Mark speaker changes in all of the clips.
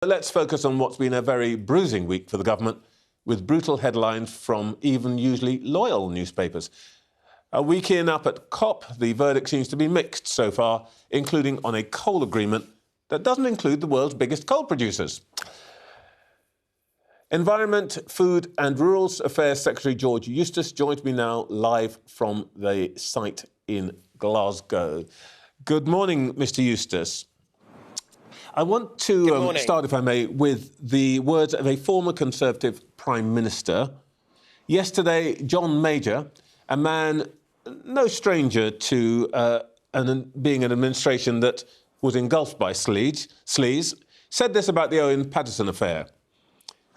Speaker 1: Let's focus on what's been a very bruising week for the government, with brutal headlines from even usually loyal newspapers. A week in up at COP, the verdict seems to be mixed so far, including on a coal agreement that doesn't include the world's biggest coal producers. Environment, Food and Rural Affairs Secretary George Eustice joins me now live from the site in Glasgow. Good morning, Mr Eustice. I want to start, if I may, with the words of a former Conservative Prime Minister. Yesterday, John Major, a man no stranger to being an administration that was engulfed by Sleaze, said this about the Owen Paterson affair.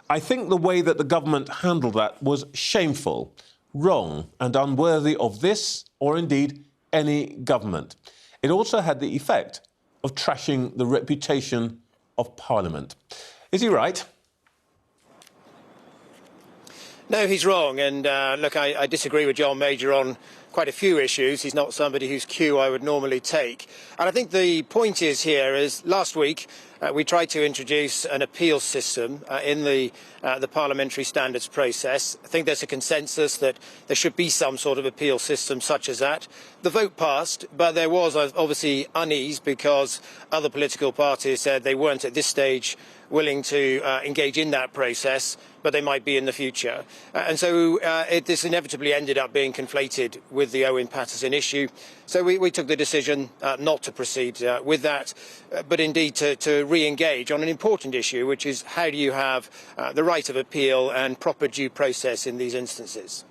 Speaker 1: I think the way that the government handled that was shameful, wrong and unworthy of this or indeed any government. It also had the effect of trashing the reputation of Parliament. Is he right?
Speaker 2: No, he's wrong. And look, I disagree with John Major on quite a few issues. He's not somebody whose cue I would normally take. And I think the point is here is last week we tried to introduce an appeals system in the parliamentary standards process. I think there's a consensus that there should be some sort of appeal system such as that. The vote passed, but there was obviously unease because other political parties said they weren't at this stage willing to engage in that process, but they might be in the future. And so this inevitably ended up being conflated with the Owen Paterson issue. So we took the decision not to proceed with that, but indeed to re-engage on an important issue, which is how do you have the right of appeal and proper due process in these instances.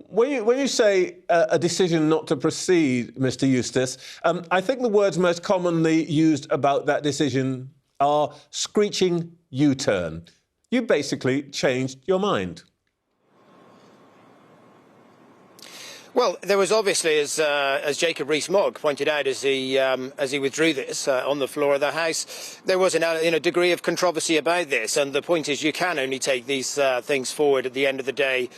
Speaker 1: When you say a decision not to proceed, Mr Eustice, I think the words most commonly used about that decision are screeching U-turn. You basically changed your mind.
Speaker 2: Well, there was obviously, as Jacob Rees-Mogg pointed out as he withdrew this on the floor of the House, there was a degree of controversy about this. And the point is you can only take these things forward at the end of the day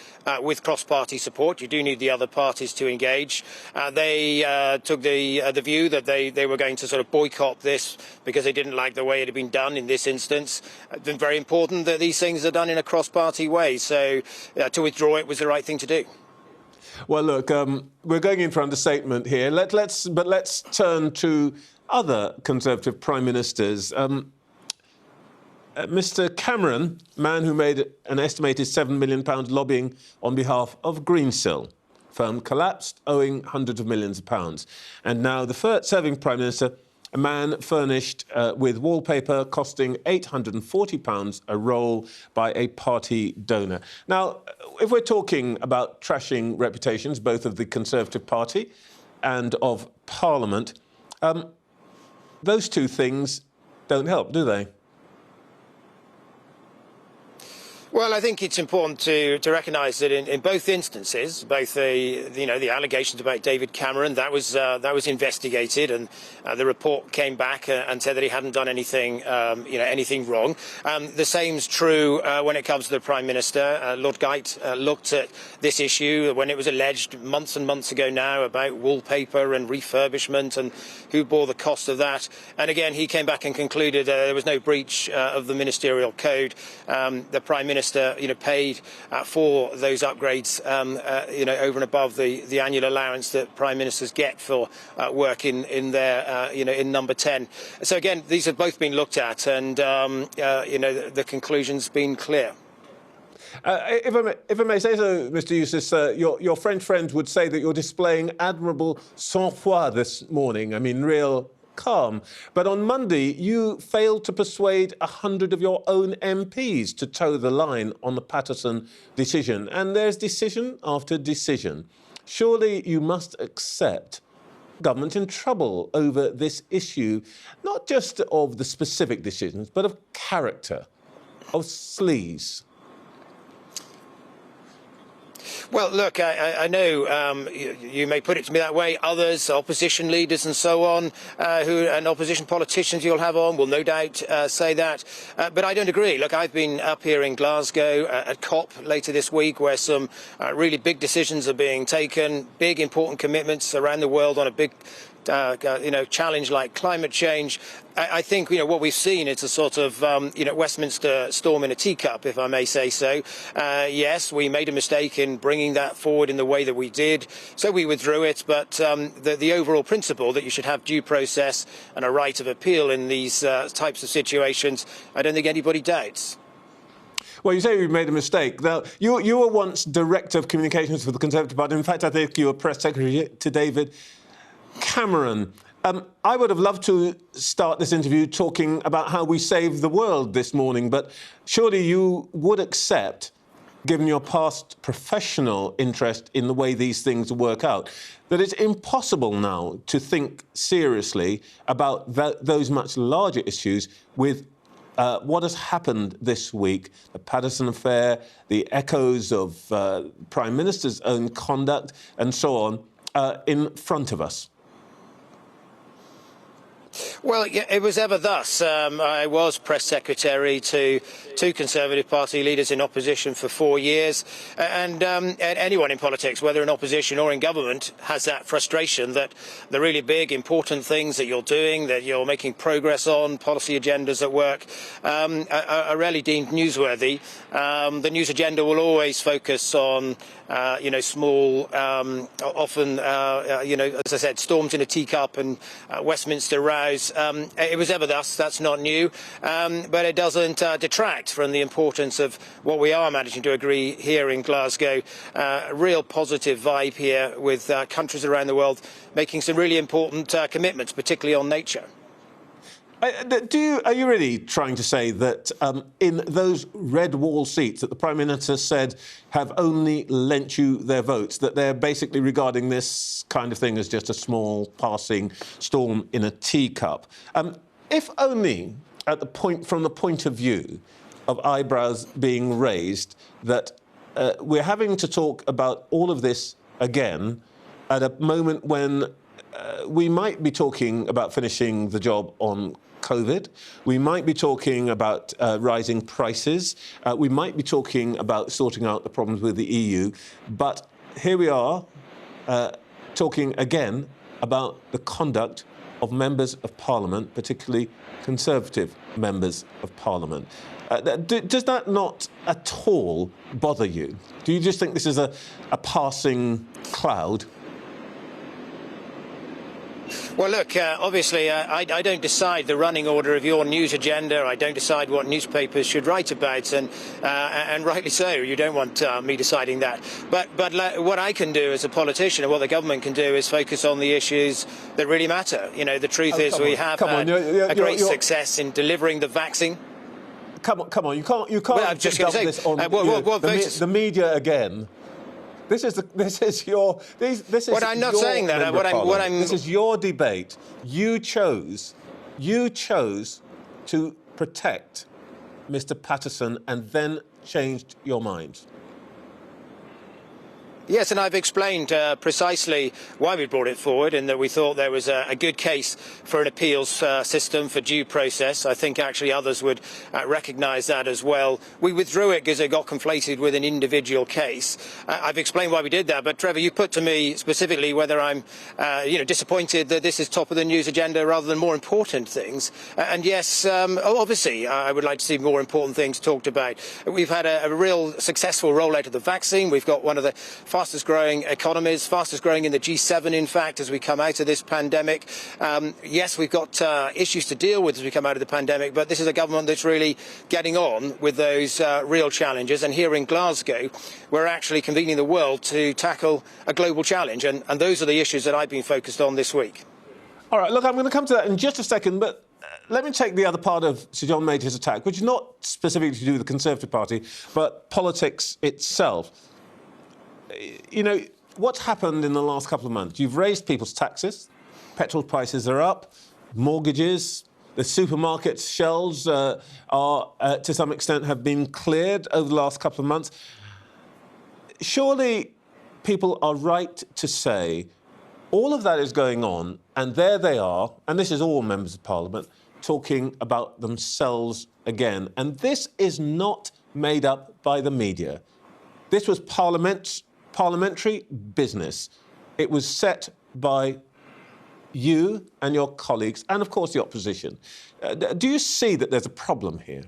Speaker 2: with cross-party support. You do need the other parties to engage. They took the view that they were going to sort of boycott this because they didn't like the way it had been done in this instance. It's been very important that these things are done in a cross-party way. So to withdraw it was the right thing to do.
Speaker 1: Well, look, we're going in for understatement here. Let's turn to other Conservative Prime Ministers. Mr Cameron, man who made an estimated £7 million lobbying on behalf of Greensill. Firm collapsed, owing hundreds of millions of pounds. And now the serving Prime Minister, a man furnished with wallpaper costing £840 a roll by a party donor. Now, if we're talking about trashing reputations, both of the Conservative Party and of Parliament, those two things don't help, do they?
Speaker 2: Well, I think it's important to recognise that in both instances, both the allegations about David Cameron, that was investigated, and the report came back and said that he hadn't done anything anything wrong. The same's true when it comes to the Prime Minister. Lord Geit looked at this issue when it was alleged months and months ago now about wallpaper and refurbishment and who bore the cost of that. And again, he came back and concluded there was no breach of the ministerial code. The Prime Minister paid for those upgrades, over and above the annual allowance that Prime Ministers get for work in their, in number 10. So again, these have both been looked at, and the conclusion's been clear.
Speaker 1: If I may say so, Mr Eustice, your French friends would say that you're displaying admirable sang-froid this morning. I mean, real calm. But on Monday, you failed to persuade 100 of your own MPs to toe the line on the Paterson decision. And there's decision after decision. Surely you must accept government in trouble over this issue, not just of the specific decisions, but of character, of sleaze.
Speaker 2: Well, look, I know you may put it to me that way. Others, opposition leaders and so on, and opposition politicians you'll have on will no doubt say that. But I don't agree. Look, I've been up here in Glasgow at COP later this week, where some really big decisions are being taken, big important commitments around the world on a big challenge like climate change. I think what we've seen is a sort of Westminster storm in a teacup, if I may say so. Yes, we made a mistake in bringing that forward in the way that we did, so we withdrew it. But the overall principle that you should have due process and a right of appeal in these types of situations, I don't think anybody doubts.
Speaker 1: Well, you say we made a mistake. Now, you were once Director of Communications for the Conservative Party. In fact, I think you were Press Secretary to David Cameron. I would have loved to start this interview talking about how we saved the world this morning, but surely you would accept, given your past professional interest in the way these things work out, that it's impossible now to think seriously about those much larger issues with what has happened this week, the Paterson affair, the echoes of Prime Minister's own conduct and so on, in front of us.
Speaker 2: Well, it was ever thus. I was press secretary to two Conservative Party leaders in opposition for 4 years. And anyone in politics, whether in opposition or in government, has that frustration that the really big, important things that you're doing, that you're making progress on, policy agendas at work, are rarely deemed newsworthy. The news agenda will always focus on, small, often, as I said, storms in a teacup and Westminster rows. It was ever thus. That's not new. But it doesn't detract from the importance of what we are managing to agree here in Glasgow. A real positive vibe here with countries around the world making some really important commitments, particularly on nature.
Speaker 1: Are you really trying to say that in those red wall seats that the Prime Minister said have only lent you their votes, that they're basically regarding this kind of thing as just a small passing storm in a teacup? If only from the point of view of eyebrows being raised, that we're having to talk about all of this again at a moment when we might be talking about finishing the job on COVID. We might be talking about rising prices. We might be talking about sorting out the problems with the EU. But here we are talking again about the conduct of members of Parliament, particularly Conservative members of Parliament. Does that not at all bother you? Do you just think this is a passing cloud?
Speaker 2: Well, look, obviously, I don't decide the running order of your news agenda. I don't decide what newspapers should write about, and rightly so. You don't want me deciding that. But what I can do as a politician, and what the government can do, is focus on the issues that really matter. The truth is we have had a great success in delivering the vaccine.
Speaker 1: Come on, you can't
Speaker 2: well, just dump this on
Speaker 1: the media again. This is your.
Speaker 2: What I'm not saying that.
Speaker 1: This is your debate. You chose to protect Mr. Paterson and then changed your mind.
Speaker 2: Yes, and I've explained precisely why we brought it forward, and that we thought there was a good case for an appeals system for due process. I think actually others would recognise that as well. We withdrew it because it got conflated with an individual case. I've explained why we did that, but Trevor, you put to me specifically whether I'm disappointed that this is top of the news agenda rather than more important things. And yes, obviously, I would like to see more important things talked about. We've had a real successful rollout of the vaccine. We've got one of the fastest growing economies, fastest growing in the G7, in fact, as we come out of this pandemic. Yes, we've got issues to deal with as we come out of the pandemic, but this is a government that's really getting on with those real challenges. And here in Glasgow, we're actually convening the world to tackle a global challenge. And those are the issues that I've been focused on this week.
Speaker 1: All right, look, I'm going to come to that in just a second, but let me take the other part of Sir John Major's attack, which is not specifically to do with the Conservative Party, but politics itself. What's happened in the last couple of months? You've raised people's taxes, petrol prices are up, mortgages, the supermarket shelves are, to some extent, have been cleared over the last couple of months. Surely people are right to say all of that is going on, and there they are, and this is all members of Parliament, talking about themselves again. And this is not made up by the media. This was parliamentary business. It was set by you and your colleagues, and of course the opposition, do you see that there's a problem here?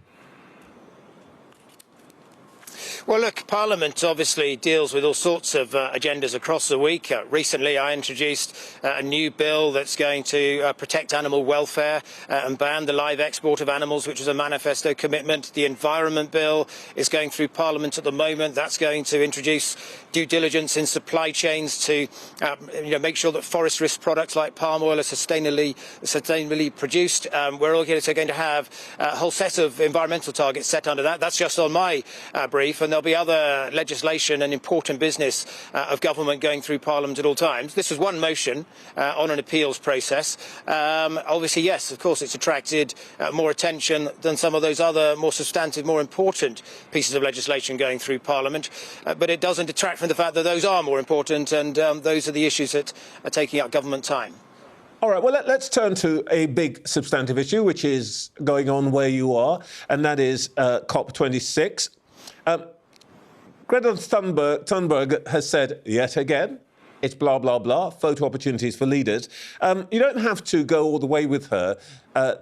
Speaker 2: Well, look, Parliament obviously deals with all sorts of agendas across the week. Recently, I introduced a new bill that's going to protect animal welfare and ban the live export of animals, which is a manifesto commitment. The Environment Bill is going through Parliament at the moment. That's going to introduce due diligence in supply chains to make sure that forest risk products like palm oil are sustainably produced. We're also going to have a whole set of environmental targets set under that. That's just on my brief. And there'll be other legislation and important business of government going through Parliament at all times. This was one motion on an appeals process. Obviously, yes, of course, it's attracted more attention than some of those other more substantive, more important pieces of legislation going through Parliament. But it doesn't detract from the fact that those are more important, and those are the issues that are taking up government time.
Speaker 1: All right, well, let's turn to a big substantive issue, which is going on where you are, and that is COP26. Greta Thunberg has said yet again, it's blah, blah, blah, photo opportunities for leaders. You don't have to go all the way with her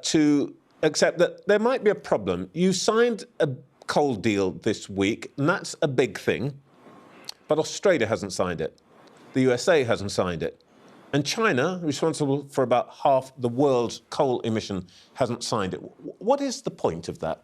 Speaker 1: to accept that there might be a problem. You signed a coal deal this week, and that's a big thing. But Australia hasn't signed it. The USA hasn't signed it. And China, responsible for about half the world's coal emission, hasn't signed it. What is the point of that?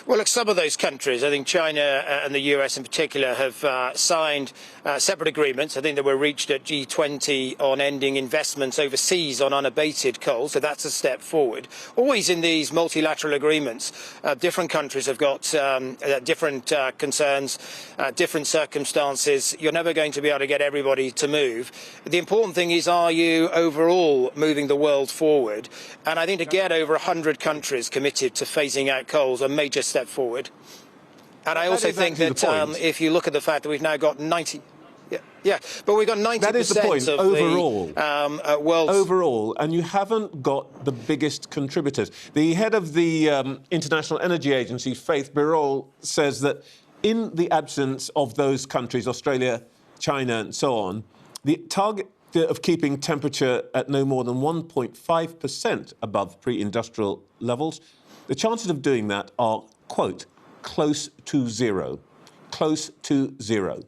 Speaker 2: Well, look, some of those countries, I think China and the US in particular, have signed separate agreements. I think that were reached at G20 on ending investments overseas on unabated coal. So that's a step forward. Always in these multilateral agreements, different countries have got different concerns, different circumstances. You're never going to be able to get everybody to move. The important thing is, are you overall moving the world forward? And I think to get over 100 countries committed to phasing out coal is a major step forward. And I also think that if you look at the fact that we've now got 90... but we've got 90%
Speaker 1: that is the point.
Speaker 2: Of
Speaker 1: overall,
Speaker 2: the world's...
Speaker 1: Overall, and you haven't got the biggest contributors. The head of the International Energy Agency, Faith Birol, says that in the absence of those countries, Australia, China and so on, the target of keeping temperature at no more than 1.5% above pre-industrial levels, the chances of doing that are, quote, close to zero. Close to zero.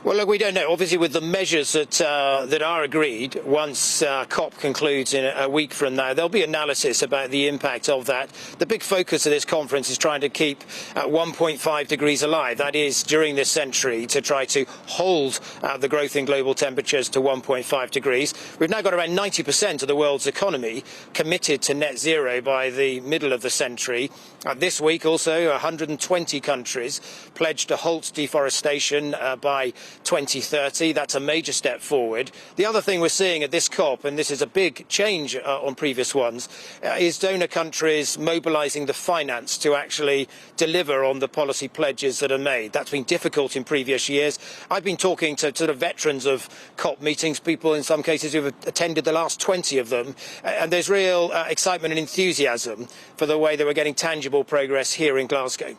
Speaker 2: Well, look, we don't know. Obviously, with the measures that are agreed, once COP concludes in a week from now, there'll be analysis about the impact of that. The big focus of this conference is trying to keep 1.5 degrees alive. That is, during this century, to try to hold the growth in global temperatures to 1.5 degrees. We've now got around 90% of the world's economy committed to net zero by the middle of the century. This week, also, 120 countries pledged to halt deforestation by 2030. That's a major step forward. The other thing we're seeing at this COP, and this is a big change on previous ones, is donor countries mobilising the finance to actually deliver on the policy pledges that are made. That's been difficult in previous years. I've been talking to sort of veterans of COP meetings, people in some cases who've attended the last 20 of them, and there's real excitement and enthusiasm for the way that we're getting tangible progress here in Glasgow.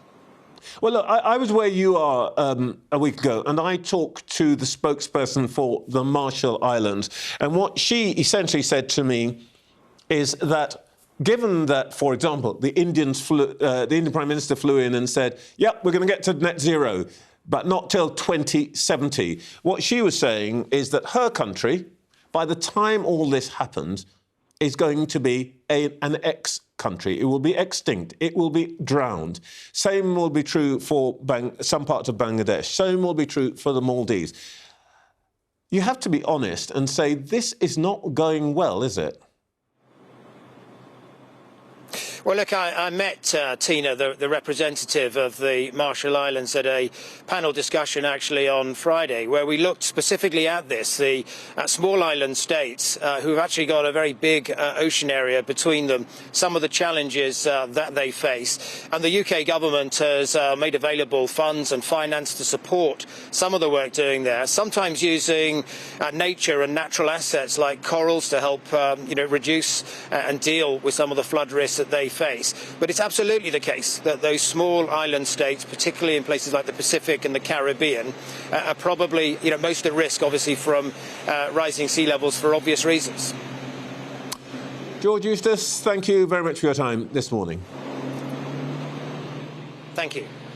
Speaker 1: Well, look, I was where you are a week ago, and I talked to the spokesperson for the Marshall Islands. And what she essentially said to me is that, given that, for example, the Indian Prime Minister flew in and said, yep, we're going to get to net zero, but not till 2070. What she was saying is that her country, by the time all this happens, is going to be an ex-country. It will be extinct. It will be drowned. Same will be true for some parts of Bangladesh. Same will be true for the Maldives. You have to be honest and say, this is not going well, is it?
Speaker 2: Well, look, I met Tina, the representative of the Marshall Islands, at a panel discussion actually on Friday, where we looked specifically at this, the small island states who've actually got a very big ocean area between them, some of the challenges that they face. And the UK government has made available funds and finance to support some of the work doing there, sometimes using nature and natural assets like corals to help reduce and deal with some of the flood risks that they face. But it's absolutely the case that those small island states, particularly in places like the Pacific and the Caribbean, are probably most at risk, obviously, from rising sea levels for obvious reasons.
Speaker 1: George Eustice, thank you very much for your time this morning.
Speaker 2: Thank you.